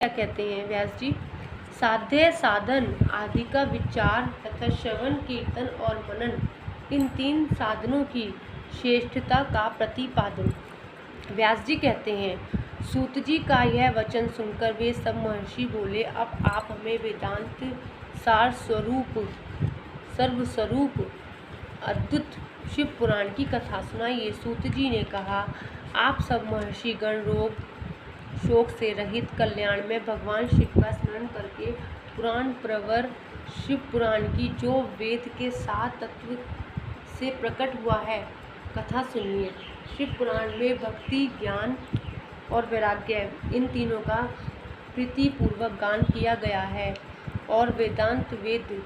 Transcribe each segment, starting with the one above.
क्या कहते हैं व्यास जी? साध्य साधन आदि का विचार तथा श्रवण कीर्तन और मनन, इन तीन साधनों की श्रेष्ठता का प्रतिपादन। व्यास जी कहते हैं, सूत जी का यह वचन सुनकर वे सब महर्षि बोले, अब आप हमें वेदांत सार स्वरूप सर्वस्वरूप अद्भुत शिव पुराण की कथा सुनाइए। सूत जी ने कहा, आप सब महर्षि गण रोग शोक से रहित कल्याण में भगवान शिव का स्मरण करके पुराण प्रवर शिव पुराण की जो वेद के 7 तत्व से प्रकट हुआ है कथा सुनिए। शिव पुराण में भक्ति, ज्ञान और वैराग्य, इन तीनों का प्रीतिपूर्वक गान किया गया है और वेदांत वेद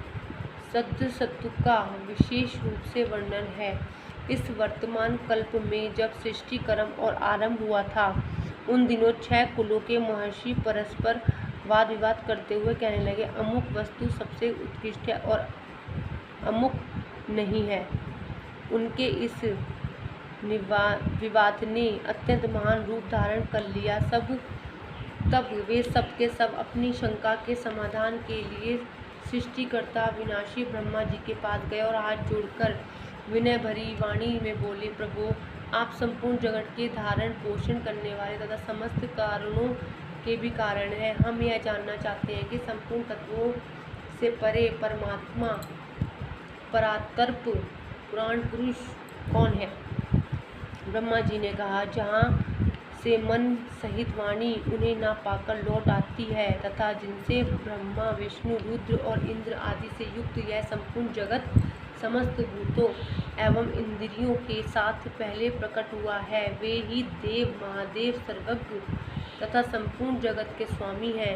सत्सत्व का विशेष रूप से वर्णन है। इस वर्तमान कल्प में जब सृष्टि कर्म और आरंभ हुआ था, उन दिनों 6 कुलों के महर्षि परस्पर वाद विवाद करते हुए कहने लगे, अमुक वस्तु सबसे उत्कृष्ट है और अमुक नहीं है। उनके इस विवाद ने अत्यंत महान रूप धारण कर लिया। तब वे सब के सब अपनी शंका के समाधान के लिए सृष्टिकर्ता विनाशी ब्रह्मा जी के पास गए और हाथ जोड़कर विनय भरी वाणी में बोले, प्रभु, आप संपूर्ण जगत के धारण पोषण करने वाले तथा समस्त कारणों के भी कारण हैं। हम यह जानना चाहते हैं कि संपूर्ण तत्वों से परे परमात्मा परातर्प पुराण पुरुष कौन है? ब्रह्मा जी ने कहा, जहाँ से मन सहित वाणी उन्हें ना पाकर लौट आती है तथा जिनसे ब्रह्मा विष्णु रुद्र और इंद्र आदि से युक्त यह संपूर्ण जगत समस्त भूतों एवं इंद्रियों के साथ पहले प्रकट हुआ है, वे ही देव महादेव सर्वज्ञ तथा संपूर्ण जगत के स्वामी हैं।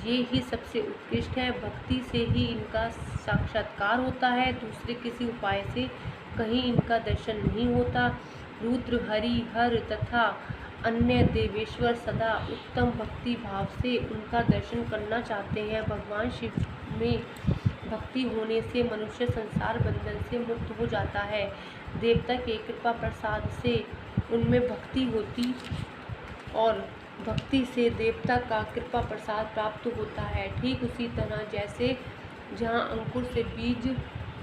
ये ही सबसे उत्कृष्ट है। भक्ति से ही इनका साक्षात्कार होता है, दूसरे किसी उपाय से कहीं इनका दर्शन नहीं होता। रुद्र, हरि, हर तथा अन्य देवेश्वर सदा उत्तम भक्ति भाव से उनका दर्शन करना चाहते हैं। भगवान शिव में भक्ति होने से मनुष्य संसार बंधन से मुक्त हो जाता है। देवता के कृपा प्रसाद से उनमें भक्ति होती और भक्ति से देवता का कृपा प्रसाद प्राप्त होता है। ठीक उसी तरह जैसे जहाँ अंकुर से बीज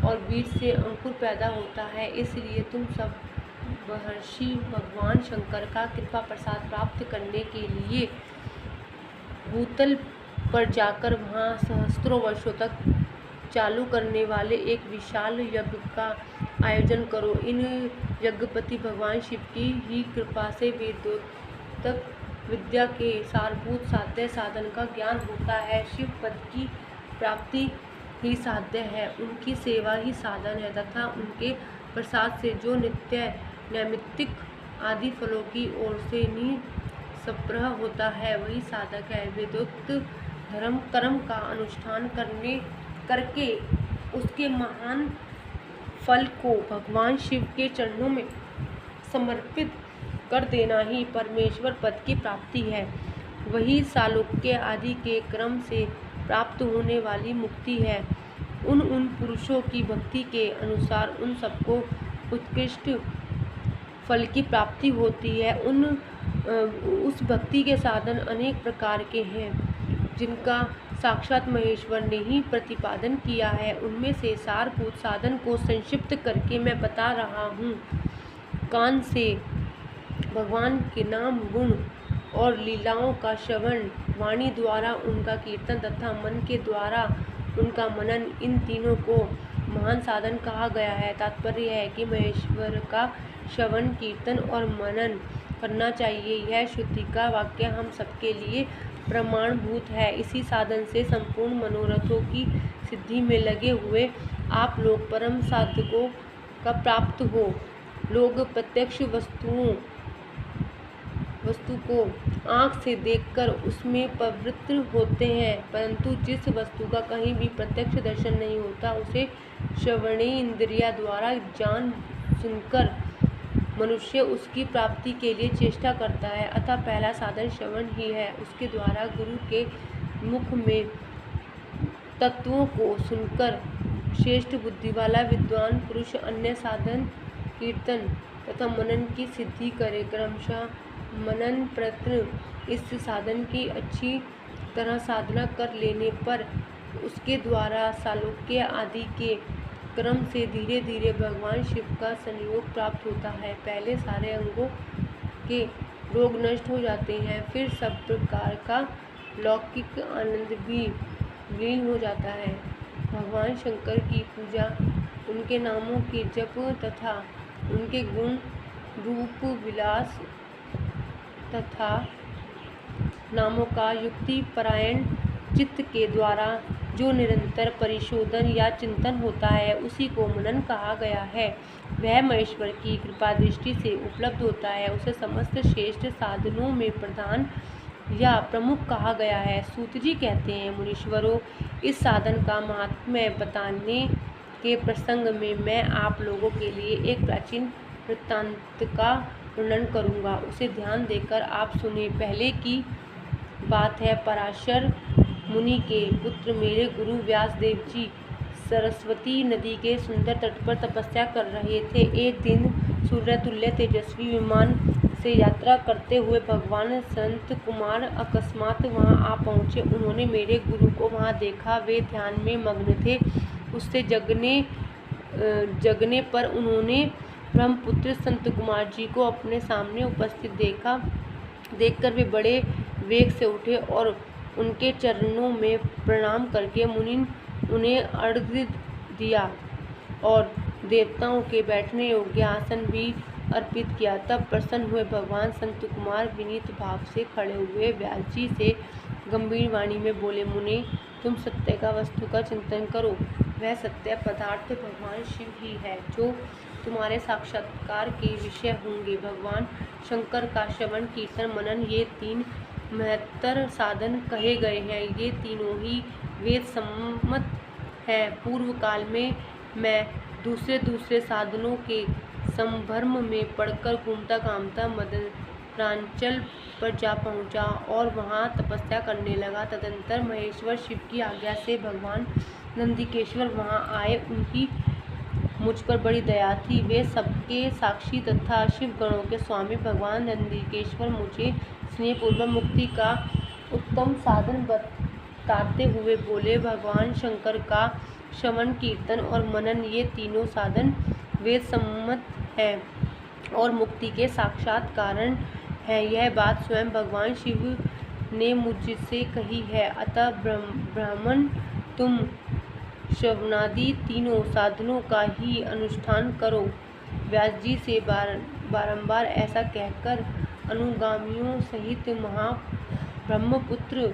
और बीज से अंकुर पैदा होता है, इसलिए तुम सब महर्षि भगवान शंकर का कृपा प्रसाद प्राप्त करने के लिए भूतल पर जाकर वहाँ सहस्त्रों वर्षों तक चालू करने वाले एक विशाल यज्ञ का आयोजन करो। इन यज्ञपति भगवान शिव की ही कृपा से वेदोक्त विद्या के सारभूत साध्य साधन का ज्ञान होता है। शिव पद की प्राप्ति ही साध्य है, उनकी सेवा ही साधन है तथा उनके प्रसाद से जो नित्य नैमित्तिक आदि फलों की ओर से निस्पृह होता है, वही साधक है। वेदोक्त धर्म कर्म का अनुष्ठान करके उसके महान फल को भगवान शिव के चरणों में समर्पित कर देना ही परमेश्वर पद की प्राप्ति है। वही सालोक्य आदि के क्रम से प्राप्त होने वाली मुक्ति है। उन पुरुषों की भक्ति के अनुसार उन सबको उत्कृष्ट फल की प्राप्ति होती है। उस भक्ति के साधन अनेक प्रकार के हैं, जिनका साक्षात महेश्वर ने ही प्रतिपादन किया है। उनमें से सारभूत साधन को संक्षिप्त करके मैं बता रहा हूँ। कान से भगवान के नाम, गुण और लीलाओं का श्रवण, वाणी द्वारा उनका कीर्तन तथा मन के द्वारा उनका मनन, इन तीनों को महान साधन कहा गया है। तात्पर्य है कि महेश्वर का श्रवण कीर्तन और मनन करना चाहिए। यह श्रुति का वाक्य हम सबके लिए प्रमाणभूत है। इसी साधन से संपूर्ण मनोरथों की सिद्धि में लगे हुए आप लोग परम साधकों का प्राप्त हो। लोग प्रत्यक्ष वस्तु को आँख से देखकर उसमें प्रवृत्त होते हैं, परंतु जिस वस्तु का कहीं भी प्रत्यक्ष दर्शन नहीं होता, उसे श्रवणीय इंद्रिया द्वारा जान सुनकर मनुष्य उसकी प्राप्ति के लिए चेष्टा करता है। अतः पहला साधन श्रवण ही है। उसके द्वारा गुरु के मुख में तत्वों को सुनकर श्रेष्ठ बुद्धि वाला विद्वान पुरुष अन्य साधन कीर्तन तथा मनन की सिद्धि करे। क्रमशः मनन प्रयत्न इस साधन की अच्छी तरह साधना कर लेने पर उसके द्वारा सालोक्य आदि के क्रम से धीरे धीरे भगवान शिव का संयोग प्राप्त होता है। पहले सारे अंगों के रोग नष्ट हो जाते हैं, फिर सब प्रकार का लौकिक आनंद भी विलीन हो जाता है। भगवान शंकर की पूजा, उनके नामों के जप तथा उनके गुण रूप विलास तथा नामों का युक्ति परायण चित्त के द्वारा जो निरंतर परिशोधन या चिंतन होता है, उसी को मनन कहा गया है। वह महेश्वर की कृपा दृष्टि से उपलब्ध होता है। उसे समस्त श्रेष्ठ साधनों में प्रधान या प्रमुख कहा गया है। सूत जी कहते हैं, मुनीश्वरों, इस साधन का महात्म्य बताने के प्रसंग में मैं आप लोगों के लिए एक प्राचीन वृत्तांत का वर्णन करूंगा, उसे ध्यान देकर आप सुने। पहले की बात है, पराशर मुनि के पुत्र मेरे गुरु व्यास देव जी सरस्वती नदी के सुंदर तट पर तपस्या कर रहे थे। एक दिन सूर्य तुल्य तेजस्वी विमान से यात्रा करते हुए भगवान संत कुमार अकस्मात वहां आ पहुंचे। उन्होंने मेरे गुरु को वहां देखा। वे ध्यान में मग्न थे। उससे जगने पर उन्होंने ब्रह्मपुत्र संत कुमार जी को अपने सामने उपस्थित देखकर वे बड़े वेग से उठे और उनके चरणों में प्रणाम करके मुनि उन्हें अर्घ्य दिया और देवताओं के बैठने योग्य आसन भी अर्पित किया। तब प्रसन्न हुए भगवान संत कुमार विनीत भाव से खड़े हुए व्यास जी से गंभीर वाणी में बोले, मुने, तुम सत्य का वस्तु का चिंतन करो। वह सत्य पदार्थ भगवान शिव ही है, जो तुम्हारे साक्षात्कार के विषय होंगे। भगवान शंकर का श्रवण कीर्तन मनन, ये तीन महत्तर साधन कहे गए हैं। ये तीनों ही वेद सम्मत है। पूर्व काल में मैं दूसरे साधनों के संभ्रम में पड़कर घूमता घामता मदरांचल पर जा पहुंचा और वहां तपस्या करने लगा। तदंतर महेश्वर शिव की आज्ञा से भगवान नंदिकेश्वर वहां आए। उनकी मुझ पर बड़ी दया थी। वे सबके साक्षी तथा शिव गणों के स्वामी भगवान नंदिकेश्वर मुझे स्नेहपूर्वक मुक्ति का उत्तम साधन बताते हुए बोले, भगवान शंकर का श्रवण कीर्तन और मनन, ये तीनों साधन वेद सम्मत हैं और मुक्ति के साक्षात कारण है। यह बात स्वयं भगवान शिव ने मुझसे कही है। अतः ब्राह्मण, तुम श्रवणादि तीनों साधनों का ही अनुष्ठान करो। व्यास जी से बारंबार ऐसा कहकर अनुगामियों सहित ब्रह्मपुत्र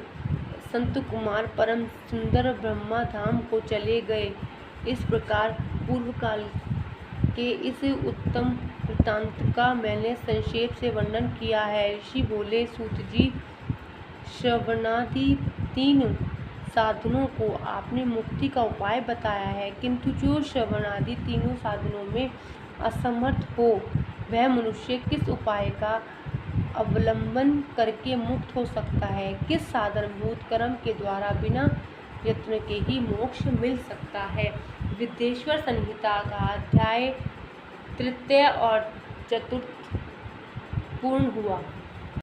संत कुमार परम सुंदर ब्रह्मा धाम को चले गए। इस प्रकार पूर्व काल के इस उत्तम वृत्तांत का मैंने संक्षेप से वर्णन किया है। ऋषि बोले, सूत जी, श्रवणादि तीन साधनों को आपने मुक्ति का उपाय बताया है, किंतु जो श्रवणादि तीनों साधनों में असमर्थ हो, वह मनुष्य किस उपाय का अवलंबन करके मुक्त हो सकता है? किस साधनभूत कर्म के द्वारा बिना यत्न के ही मोक्ष मिल सकता है? विद्येश्वर संहिता का अध्याय 3 और 4 पूर्ण हुआ।